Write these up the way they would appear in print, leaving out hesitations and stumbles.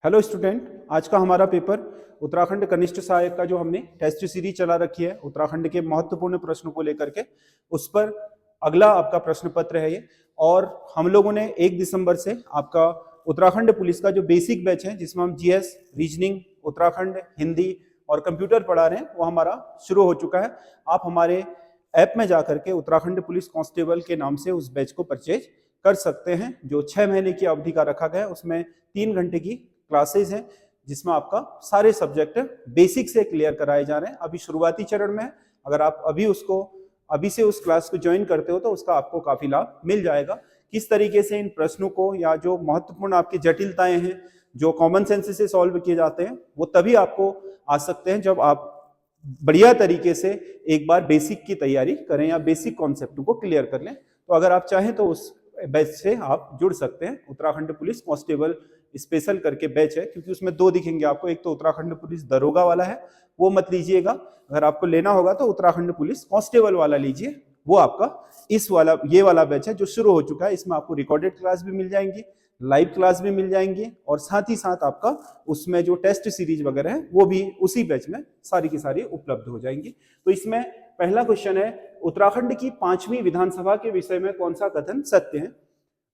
Hello student, आज का हमारा पेपर उत्तराखंड कनिष्ठ सहायक का जो हमने टेस्ट सीरीज चला रखी है उत्तराखंड के महत्वपूर्ण प्रश्नों को लेकर के, उस पर अगला आपका प्रश्न पत्र है ये। और हम लोगों ने 1 दिसंबर से आपका उत्तराखंड पुलिस का जो बेसिक बैच है जिसमें हम जीएस, रीजनिंग, उत्तराखंड, हिंदी और कंप्यूटर पढ़ा रहे हैं वो हमारा शुरू हो चुका है। आप हमारे ऐप में जाकर के उत्तराखंड पुलिस कांस्टेबल के नाम से उस बैच को परचेज कर सकते हैं, जो 6 महीने की अवधि का रखा गया है। उसमें 3 घंटे की क्लासेज हैं जिसमें आपका सारे सब्जेक्ट बेसिक से क्लियर कराए जा रहे हैं। अभी शुरुआती चरण में है। अगर आप अभी से उस क्लास को ज्वाइन करते हो तो उसका आपको काफी लाभ मिल जाएगा। किस तरीके से इन प्रश्नों को या जो महत्वपूर्ण आपकी जटिलताएं हैं जो कॉमन सेंस से सॉल्व किए जाते हैं वो तभी आपको आ सकते हैं जब आप बढ़िया तरीके से एक बार बेसिक की तैयारी करें या बेसिक कॉन्सेप्ट को क्लियर कर लें। तो अगर आप चाहें तो उस बैच से आप जुड़ सकते हैं। उत्तराखंड पुलिस कांस्टेबल स्पेशल करके बैच है, क्योंकि उसमें 2 दिखेंगे आपको। एक तो उत्तराखंड पुलिस दरोगा वाला है, वो मत लीजिएगा। अगर आपको लेना होगा तो उत्तराखंड पुलिस कांस्टेबल वाला लीजिए, वो आपका ये वाला बैच है जो शुरू हो चुका है। इसमें आपको रिकॉर्डेड क्लास भी मिल जाएंगी, लाइव क्लास भी मिल जाएंगी और साथ ही साथ आपका उसमें जो टेस्ट सीरीज वगैरह है वो भी उसी बैच में सारी की सारी उपलब्ध हो जाएंगी। तो इसमें पहला क्वेश्चन है, उत्तराखंड की 5वीं विधानसभा के विषय में कौन सा कथन सत्य है।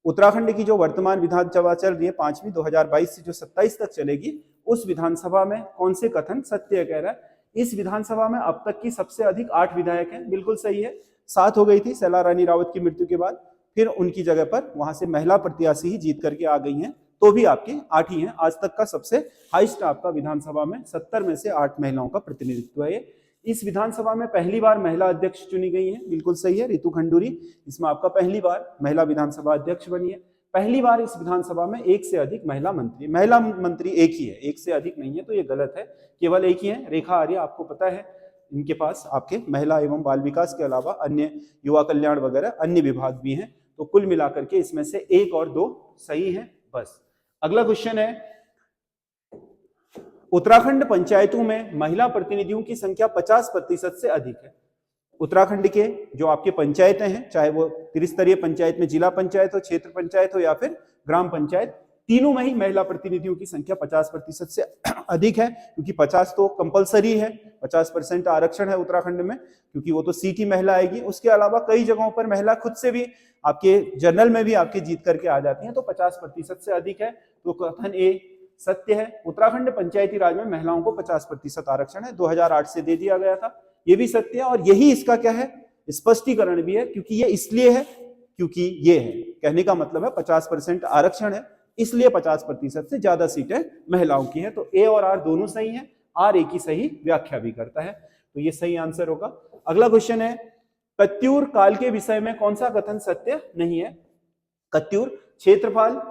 उत्तराखंड की जो वर्तमान विधानसभा चल रही है 5वीं 2022 से जो 27 तक चलेगी, उस विधानसभा में कौन से कथन सत्य कह रहा है। इस विधानसभा में अब तक की सबसे अधिक 8 विधायक हैं, बिल्कुल सही है। 7 हो गई थी सैला रानी रावत की मृत्यु के बाद, फिर उनकी जगह पर वहां से महिला प्रत्याशी ही जीत करके आ गई हैं, तो भी आपके 8 ही हैं। आज तक का सबसे हाईएस्ट आपका विधानसभा में 70 में से 8 महिलाओं का प्रतिनिधित्व है। इस विधानसभा में पहली बार महिला अध्यक्ष चुनी गई है, बिल्कुल सही है, रितु खंडूरी। इसमें आपका पहली बार महिला विधानसभा अध्यक्ष बनी है। पहली बार इस विधानसभा में 1 से अधिक महिला मंत्री एक ही है, 1 से अधिक नहीं है, तो ये गलत है। केवल एक ही है, रेखा आर्य, आपको पता है। इनके पास आपके महिला एवं बाल विकास के अलावा अन्य युवा कल्याण वगैरह अन्य विभाग भी हैं। तो कुल मिलाकर के इसमें से 1 और 2 सही है बस। अगला क्वेश्चन है, उत्तराखंड पंचायतों में महिला प्रतिनिधियों की संख्या 50% से अधिक है। उत्तराखंड के जो आपके पंचायतें हैं, चाहे वो त्रिस्तरीय पंचायत में जिला पंचायत हो, क्षेत्र पंचायत हो या फिर ग्राम पंचायत, तीनों में ही महिला प्रतिनिधियों की संख्या 50% से अधिक है। क्योंकि 50 तो कंपलसरी है, 50% आरक्षण है उत्तराखंड में, क्योंकि वो तो सीट ही महिला आएगी। उसके अलावा कई जगहों पर महिला खुद से भी आपके जनरल में भी आपके जीत करके आ जाती है, तो 50% से अधिक है। तो कथन ए सत्य है। उत्तराखंड पंचायती राज में महिलाओं को 50% आरक्षण है, 2008 से दे दिया गया था, ये भी सत्य है। और यही इसका क्या है, स्पष्टीकरण भी है, क्योंकि ये इसलिए है क्योंकि ये है, कहने का मतलब है 50% आरक्षण है, इसलिए 50% से ज्यादा सीटें महिलाओं की है। तो ए और आर दोनों सही है, आर ए की सही व्याख्या भी करता है, तो ये सही आंसर होगा। अगला क्वेश्चन है, कत्यूर काल के विषय में कौन सा कथन सत्य नहीं है। कत्यूर क्षेत्रपाल,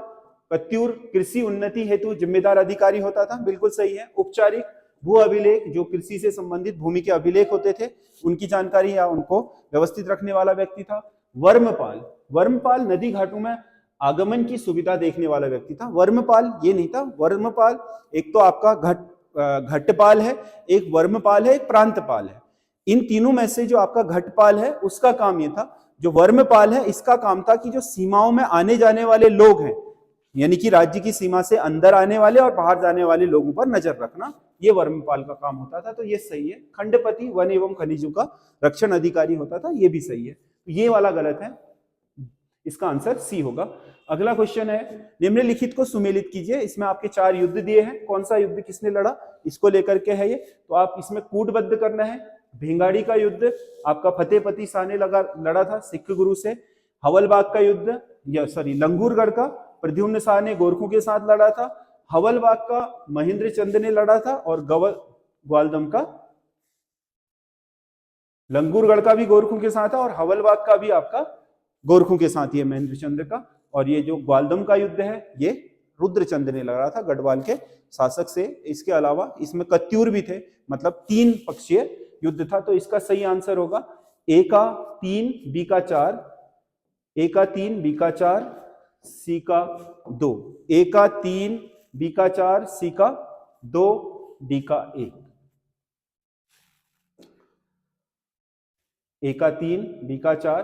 कत्यूर कृषि उन्नति हेतु जिम्मेदार अधिकारी होता था, बिल्कुल सही है। उपचारिक, भू अभिलेख, जो कृषि से संबंधित भूमि के अभिलेख होते थे उनकी जानकारी या उनको व्यवस्थित रखने वाला व्यक्ति था। वर्मपाल, वर्मपाल नदी घाटों में आगमन की सुविधा देखने वाला व्यक्ति था। वर्मपाल ये नहीं था। वर्मपाल एक तो आपका घटपाल है, एक वर्मपाल है, एक प्रांतपाल है। इन तीनों में से जो आपका घटपाल है उसका काम ये था। जो वर्मपाल है इसका काम था कि जो सीमाओं में आने जाने वाले लोग हैं, यानी कि राज्य की सीमा से अंदर आने वाले और बाहर जाने वाले लोगों पर नजर रखना, ये वर्मपाल का काम होता था, तो ये सही है। खंडपति वन एवं खनिजों का रक्षण अधिकारी होता था, ये भी सही है। तो ये वाला गलत है, इसका आंसर सी होगा। अगला क्वेश्चन है, निम्नलिखित को सुमेलित कीजिए। इसमें आपके 4 युद्ध दिए हैं, कौन सा युद्ध किसने लड़ा इसको लेकर के है ये। तो आप इसमें कूटबद्ध करना है। भिंगाड़ी का युद्ध आपका फतेहपति शाह ने लड़ा था सिख गुरु से। हवलबाग का युद्ध लंगूरगढ़ का प्रद्युम्न शाह ने गोरखों के साथ लड़ा था। हवलबाग का महेंद्र चंद ने लड़ा था। और ग्वालदम का, लंगूरगढ़ का भी गोरखों के साथ था और हवलबाग का भी आपका गोरखों के साथ ही है महेंद्र चंद्र का। और ये जो ग्वालदम का युद्ध है ये रुद्रचंद ने लड़ा था गढ़वाल के शासक से। इसके अलावा इसमें कत्यूर भी थे, मतलब 3 पक्षीय युद्ध था। तो इसका सही आंसर होगा ए का 3, बी का 4, ए का 3, बी का 4, सी का 2। ए का 3, बी का 4, सी का 2, डी का 1। ए का 3, बी का 4,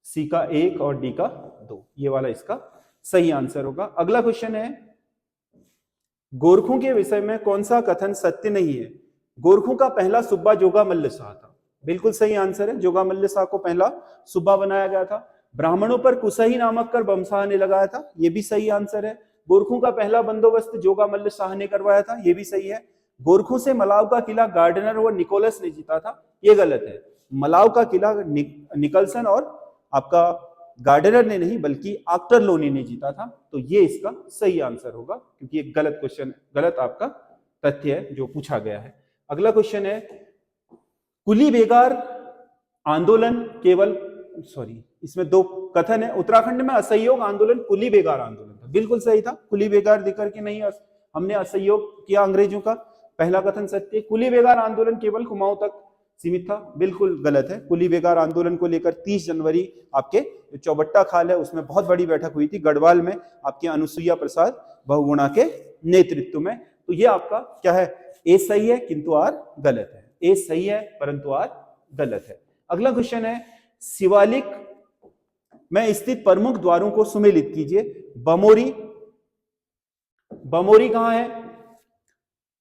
सी का 1 और डी का 2, ये वाला इसका सही आंसर होगा। अगला क्वेश्चन है, गोरखों के विषय में कौन सा कथन सत्य नहीं है? गोरखों का पहला सूबा जोगा मल्ल शाह था, बिल्कुल सही आंसर है। जोगा मल्ल शाह को पहला सूबा बनाया गया था। ब्राह्मणों पर कुसही नामक कर बमशाह ने लगाया था, ये भी सही आंसर है। गोरखों का पहला बंदोबस्त जोगा मल्ल शाह ने करवाया था, ये भी सही है। गोरखों से मलाव का किला गार्डनर और निकोलस ने जीता था, ये गलत है। मलाव का किला निकलसन और आपका गार्डनर ने नहीं बल्कि आक्टर लोनी ने जीता था, तो ये इसका सही आंसर होगा, क्योंकि एक गलत क्वेश्चन, गलत आपका तथ्य है जो पूछा गया है। अगला क्वेश्चन है, कुली बेगार आंदोलन केवल, इसमें दो कथन है। उत्तराखंड में असहयोग आंदोलन कुली बेगार आंदोलन था, बिल्कुल सही था। कुली बेगार देकर के नहीं हमने असहयोग किया अंग्रेजों का, पहला कथन सत्य। कुली बेगार आंदोलन केवल कुमाऊं तक सीमित था, बिल्कुल गलत है। कुली बेगार आंदोलन को लेकर 30 जनवरी आपके चौबट्टा खाल है उसमें बहुत बड़ी बैठक हुई थी गढ़वाल में, आपके अनुसुईया प्रसाद बहुगुणा के नेतृत्व में। तो ये आपका क्या है, ए सही है किंतु आर गलत है। ए सही है परंतु आर गलत है। अगला क्वेश्चन है, शिवालिक में स्थित प्रमुख द्वारों को सुमेलित कीजिए। बमोरी, बमोरी कहां है?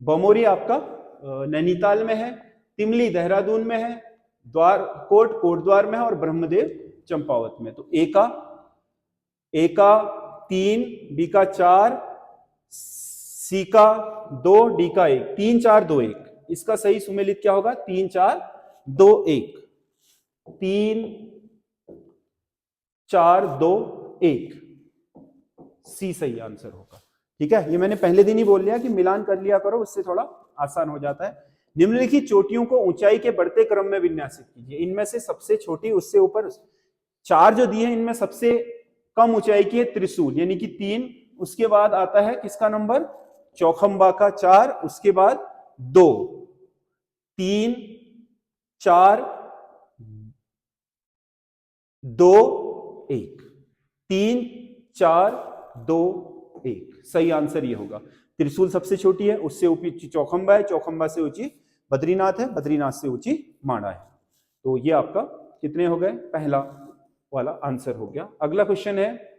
बमोरी आपका नैनीताल में है, तिमली देहरादून में है, द्वार कोट कोटद्वार में है और ब्रह्मदेव चंपावत में। तो ए का 3, बी का 4, सी का 2, डी का 1, 3 4 2 1। इसका सही सुमेलित क्या होगा? 3 4 2 1, 3 4 2 1, सी सही आंसर होगा। ठीक है, ये मैंने पहले दिन ही बोल लिया कि मिलान कर लिया करो, उससे थोड़ा आसान हो जाता है। निम्नलिखित चोटियों को ऊंचाई के बढ़ते क्रम में विन्यासित कीजिए। इनमें से सबसे छोटी, उससे ऊपर 4 जो दिए हैं, इनमें सबसे कम ऊंचाई की है त्रिशूल यानी कि 3, उसके बाद आता है किसका नंबर? चौखंबा का 4, उसके बाद 2, 3 4 2 1, 3 4 2 1, सही आंसर ये होगा। त्रिशूल सबसे छोटी है, उससे ऊंची चौखंबा है, चौखंबा से ऊंची बद्रीनाथ है, बद्रीनाथ से ऊंची माणा है। तो ये आपका कितने हो गए? पहला वाला आंसर हो गया। अगला क्वेश्चन है,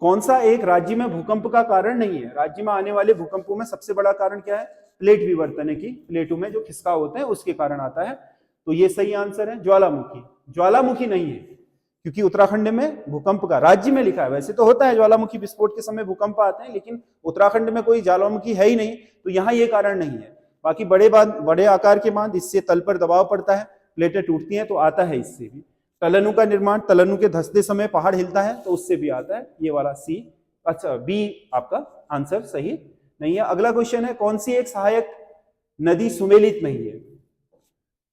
कौन सा एक राज्य में भूकंप का कारण नहीं है? राज्य में आने वाले भूकंपों में सबसे बड़ा कारण क्या है? प्लेट विवर्तन की, प्लेटों में जो खिसकाव होते हैं उसके कारण आता है। तो ये सही आंसर है। ज्वालामुखी, ज्वालामुखी नहीं है क्योंकि उत्तराखंड में भूकंप का राज्य में लिखा है। वैसे तो होता है ज्वालामुखी विस्फोट के समय भूकंप आते हैं, लेकिन उत्तराखंड में कोई ज्वालामुखी है ही नहीं, तो यहाँ ये कारण नहीं है। बाकी बड़े आकार के बांध, इससे तल पर दबाव पड़ता है, प्लेटें टूटती हैं तो आता है इससे भी। तलनु का निर्माण, तलनु के धंसते समय पहाड़ हिलता है तो उससे भी आता है, ये वाला सी। अच्छा, बी आपका आंसर सही नहीं है। अगला क्वेश्चन है, कौन सी एक सहायक नदी सुमेलित नहीं है?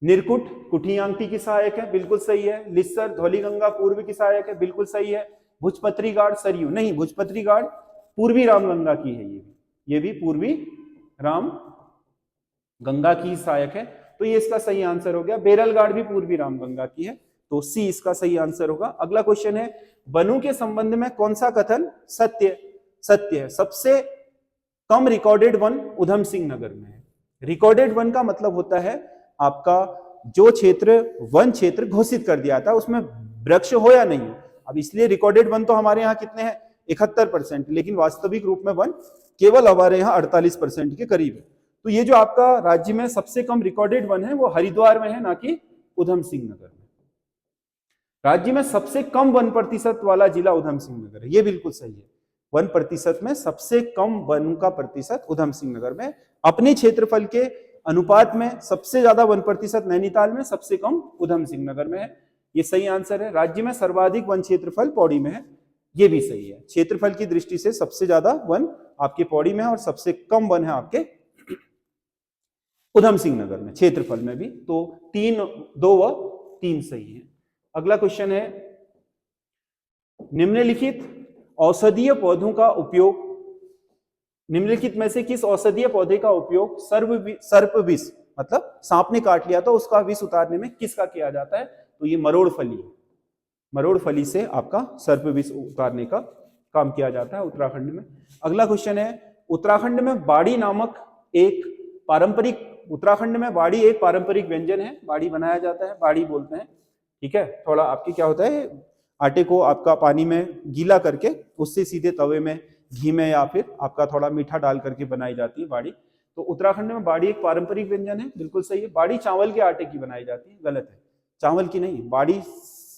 निरकुट कुठियांती की सहायक है, बिल्कुल सही है। लिस्सर धौलीगंगा पूर्व की सहायक है, बिल्कुल सही है। भुजपत्री गाड़ सरयू नहीं, भुजपत्री गाड़ पूर्वी रामगंगा की है, ये भी पूर्वी राम गंगा की सहायक है, तो ये इसका सही आंसर हो गया। बेरलगाड़ भी पूर्वी रामगंगा की है, तो सी इसका सही आंसर होगा। अगला क्वेश्चन है, वनों के संबंध में कौन सा कथन सत्य है? सबसे कम रिकॉर्डेड वन उधम सिंह नगर में है। रिकॉर्डेड वन का मतलब होता है आपका जो क्षेत्र वन क्षेत्र घोषित कर दिया था उसमें वृक्ष हो या नहीं। अब इसलिए रिकॉर्डेड वन तो हमारे यहाँ कितने हैं? 71%, लेकिन वास्तविक रूप में वन केवल हमारे यहाँ 48% के करीब है। तो ये जो आपका राज्य में सबसे कम रिकॉर्डेड वन है वो हरिद्वार में है, ना कि उधम सिंह नगर में। राज्य में सबसे कम 1% वाला जिला उधम सिंह नगर है, ये बिल्कुल सही है। 1% में सबसे कम वन का प्रतिशत उधम सिंह नगर में। अपने क्षेत्रफल के अनुपात में सबसे ज्यादा 1% नैनीताल में, सबसे कम उधम सिंह नगर में है, ये सही आंसर है। राज्य में सर्वाधिक वन क्षेत्रफल पौड़ी में है, ये भी सही है। क्षेत्रफल की दृष्टि से सबसे ज्यादा वन आपके पौड़ी में है और सबसे कम वन है आपके उधम सिंह नगर में, क्षेत्रफल में भी। तो 2 व 3 सही है। अगला क्वेश्चन है, निम्नलिखित औषधीय पौधों का उपयोग, निम्नलिखित में से किस औषधीय पौधे का उपयोग सर्प विष, मतलब सांप ने काट लिया तो उसका विष उतारने में किसका किया जाता है? तो ये मरोड़ फली से आपका सर्प विष उतारने का काम किया जाता है उत्तराखंड में। अगला क्वेश्चन है, उत्तराखंड में बाड़ी नामक एक पारंपरिक व्यंजन है, बाड़ी बनाया जाता है, बाड़ी बोलते हैं। ठीक है, थोड़ा आपकी क्या होता है, आटे को आपका पानी में गीला करके उससे सीधे तवे में घी में या फिर आपका थोड़ा मीठा डाल करके बनाई जाती है बाड़ी। तो उत्तराखंड में बाड़ी एक पारंपरिक व्यंजन है, बिल्कुल सही है। बाड़ी चावल के आटे की बनाई जाती है, गलत है, चावल की नहीं। बाड़ी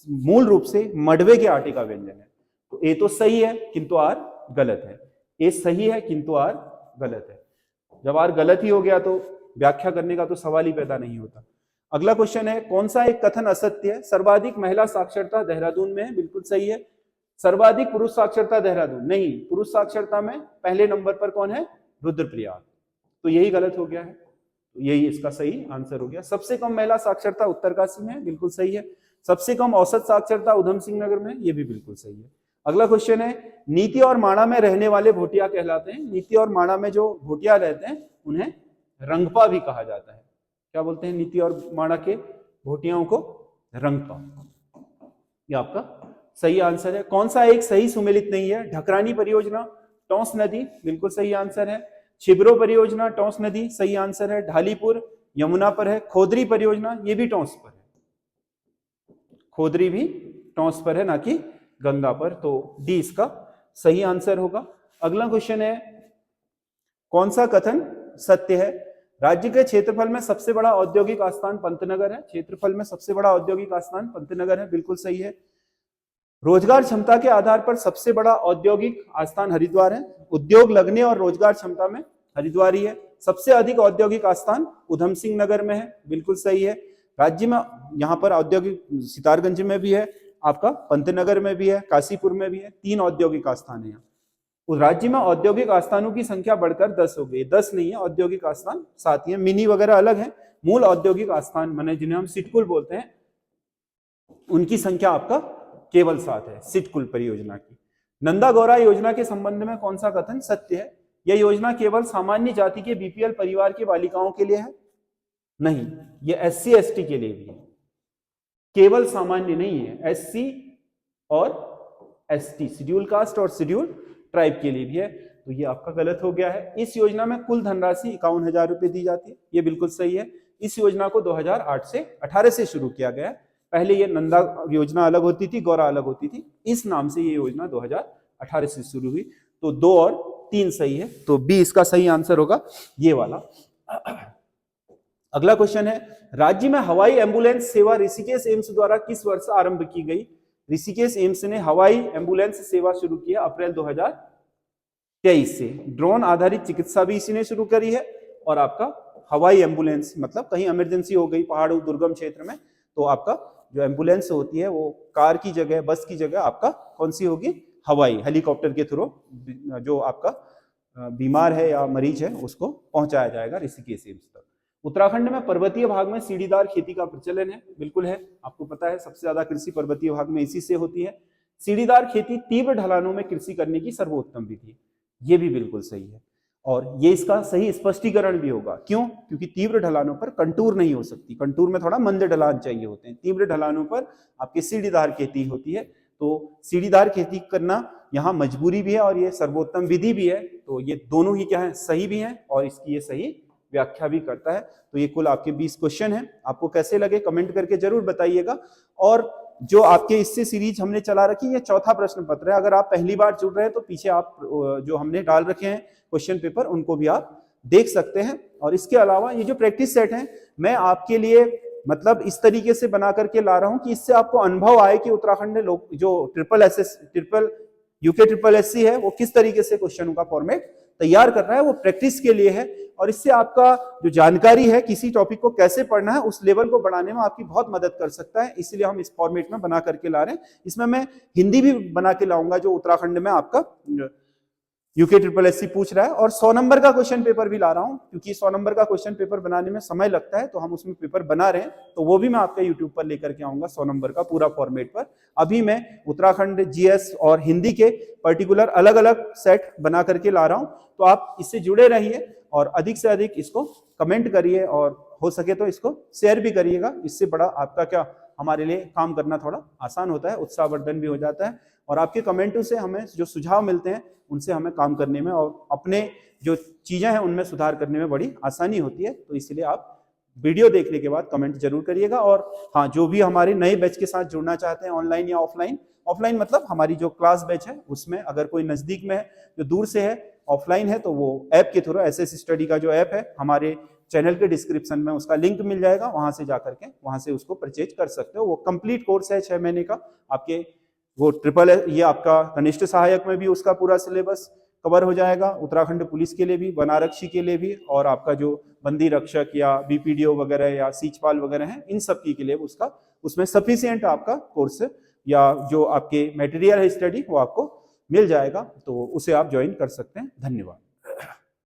मूल रूप से मडवे के आटे का व्यंजन है। तो ए तो सही है किंतु आर गलत है। ए सही है किंतु आर गलत है। जब आर गलत ही हो गया तो व्याख्या करने का तो सवाल ही पैदा नहीं होता। अगला क्वेश्चन है, कौन सा एक कथन असत्य है? सर्वाधिक महिला साक्षरता देहरादून में है, बिल्कुल सही है। सर्वाधिक पुरुष साक्षरता देहरादून नहीं, पुरुष साक्षरता में पहले नंबर पर कौन है? रुद्रप्रयाग। तो यही गलत हो गया है, तो यही इसका सही आंसर हो गया। सबसे कम महिला साक्षरता उत्तरकाशी में है, बिल्कुल सही है। सबसे कम औसत साक्षरता उधम सिंह नगर में, ये भी बिल्कुल सही है। अगला क्वेश्चन है, नीति और माणा में रहने वाले भोटिया कहलाते हैं। नीति और माणा में जो भोटिया रहते हैं उन्हें रंगपा भी कहा जाता है। क्या बोलते हैं नीति और माणा के भोटियाओं को? रंगपा। ये आपका सही आंसर है। कौन सा एक सही सुमेलित नहीं है? ढकरानी परियोजना, टोंस नदी, बिल्कुल सही आंसर है। छिबरो परियोजना, टोंस नदी, सही आंसर है। ढालीपुर यमुना पर है। खोदरी परियोजना, ये भी टोंस पर है, खोदरी भी टोंस पर है, ना कि गंगा पर। तो डी इसका सही आंसर होगा। अगला क्वेश्चन है, कौन सा कथन सत्य है? राज्य के क्षेत्रफल में सबसे बड़ा औद्योगिक आस्थान पंतनगर है। क्षेत्रफल में सबसे बड़ा औद्योगिक आस्थान पंतनगर है, बिल्कुल सही है। रोजगार क्षमता के आधार पर सबसे बड़ा औद्योगिक आस्थान हरिद्वार है। उद्योग लगने और रोजगार क्षमता में हरिद्वार ही है। सबसे अधिक औद्योगिक आस्थान उधम सिंह नगर में है, बिल्कुल सही है। राज्य में यहाँ पर औद्योगिक सितारगंज में भी है, आपका पंतनगर में भी है, काशीपुर में भी है। 3 औद्योगिक आस्थान है यहाँ। उस राज्य में औद्योगिक आस्थानों की संख्या बढ़कर 10 हो गई। 10 नहीं है, औद्योगिक आस्थान 7 ही है। मिनी वगैरह अलग है, मूल औद्योगिक आस्थान माने जिन्हें हम सिटकुल बोलते हैं, उनकी संख्या आपका केवल 7 है, सिटकुल परियोजना की। नंदा गौरा योजना के संबंध में कौन सा कथन सत्य है? यह योजना केवल सामान्य जाति के बीपीएल परिवार की बालिकाओं के लिए है? नहीं, यह एससी एसटी के लिए भी है, केवल सामान्य नहीं है। एससी और एसटी, शेड्यूल कास्ट और शेड्यूल ट्राइब के लिए भी है। तो ये आपका गलत हो गया है। इस योजना में कुल धनराशि 51,000 रुपए दी जाती है, ये बिल्कुल सही है। इस योजना को 2018 से शुरू किया गया है। पहले ये नंदा योजना अलग होती थी, गौरा अलग होती थी। इस नाम से ये योजना 2018 से शुरू हुई। तो 2 और 3 सही है, तो बी इसका सही आंसर होगा, ये वाला। अगला क्वेश्चन है, राज्य में हवाई एम्बुलेंस सेवा ऋषिकेश एम्स द्वारा किस वर्ष आरंभ की गई? ऋषिकेश एम्स ने हवाई एम्बुलेंस सेवा शुरू किया अप्रैल 2023 से। ड्रोन आधारित चिकित्सा भी इसी ने शुरू करी है। और आपका हवाई एम्बुलेंस मतलब कहीं इमरजेंसी हो गई पहाड़ों दुर्गम क्षेत्र में, तो आपका जो एम्बुलेंस होती है वो कार की जगह, बस की जगह आपका कौन सी होगी? हवाई, हेलीकॉप्टर के थ्रू जो आपका बीमार है या मरीज है उसको पहुंचाया जाएगा ऋषिकेश एम्स तक। उत्तराखंड में पर्वतीय भाग में सीढ़ीदार खेती का प्रचलन है, बिल्कुल है, आपको पता है सबसे ज्यादा कृषि पर्वतीय भाग में इसी से होती है। सीढ़ीदार खेती तीव्र ढलानों में कृषि करने की सर्वोत्तम विधि है, ये भी बिल्कुल सही है। और ये इसका सही स्पष्टीकरण भी होगा। क्यों? क्योंकि तीव्र ढलानों पर कंटूर नहीं हो सकती, कंटूर में थोड़ा मंद ढलान चाहिए होते हैं। तीव्र ढलानों पर आपकी सीढ़ीदार खेती होती है। तो सीढ़ीदार खेती करना यहाँ मजबूरी भी है और ये सर्वोत्तम विधि भी है। तो ये दोनों ही क्या है? सही भी है और इसकी ये सही व्याख्या भी करता है। तो ये कुल आपके 20 क्वेश्चन हैं। आपको कैसे लगे कमेंट करके जरूर बताइएगा। और जो आपके इससे सीरीज हमने चला रखी है, 4था प्रश्न पत्र है। अगर आप पहली बार जुड़ रहे हैं तो पीछे आप जो हमने डाल रखे हैं क्वेश्चन पेपर, उनको भी आप देख सकते हैं। और इसके अलावा ये जो प्रैक्टिस सेट है मैं आपके लिए मतलब इस तरीके से बना करके ला रहा हूं कि इससे आपको अनुभव आए कि उत्तराखंड में लोग जो यूके ट्रिपल एससी है वो किस तरीके से क्वेश्चनों का फॉर्मेट तैयार कर रहा है। वो प्रैक्टिस के लिए है और इससे आपका जो जानकारी है किसी टॉपिक को कैसे पढ़ना है उस लेवल को बढ़ाने में आपकी बहुत मदद कर सकता है। इसलिए हम इस फॉर्मेट में बना करके ला रहे हैं। इसमें मैं हिंदी भी बना के लाऊंगा जो उत्तराखंड में आपका यूके ट्रिपल एससी पूछ रहा है। और 100 नंबर का क्वेश्चन पेपर भी ला रहा हूं, क्योंकि 100 नंबर का क्वेश्चन पेपर बनाने में समय लगता है, तो हम उसमें पेपर बना रहे हैं। तो वो भी मैं आपके यूट्यूब पर लेकर के आऊंगा 100 नंबर का पूरा फॉर्मेट पर। अभी मैं उत्तराखंड जीएस और हिंदी के पर्टिकुलर अलग अलग सेट बना करके ला रहा हूं। तो आप इससे जुड़े रहिए और अधिक से अधिक इसको कमेंट करिए और हो सके तो इसको शेयर भी करिएगा। इससे बड़ा आपका क्या हमारे लिए काम करना थोड़ा आसान होता है, उत्साहवर्धन भी हो जाता है। और आपके कमेंटों से हमें जो सुझाव मिलते हैं उनसे हमें काम करने में और अपने जो चीजें हैं उनमें सुधार करने में बड़ी आसानी होती है। तो इसलिए आप वीडियो देखने के बाद कमेंट जरूर करिएगा। और हाँ, जो भी हमारे नए बैच के साथ जुड़ना चाहते हैं ऑनलाइन या ऑफलाइन, ऑफलाइन मतलब हमारी जो क्लास बैच है उसमें, अगर कोई नजदीक में है, जो दूर से है ऑफलाइन है, तो वो ऐप के थ्रू एसएस स्टडी का जो ऐप है हमारे चैनल के डिस्क्रिप्शन में उसका लिंक मिल जाएगा, वहां से जाकर के वहां से उसको परचेज कर सकते हो। वो कंप्लीट कोर्स है 6 महीने का। आपके वो ये आपका कनिष्ठ सहायक में भी उसका पूरा सिलेबस कवर हो जाएगा, उत्तराखंड पुलिस के लिए भी, वन आरक्षी के लिए भी, और आपका जो बंदी रक्षक या बीपीडीओ वगैरह या सीचपाल वगैरह है, इन सब के लिए उसका उसमें सफिशिएंट आपका कोर्स या जो आपके मटेरियल है स्टडी वो आपको मिल जाएगा, तो उसे आप ज्वाइन कर सकते हैं। धन्यवाद।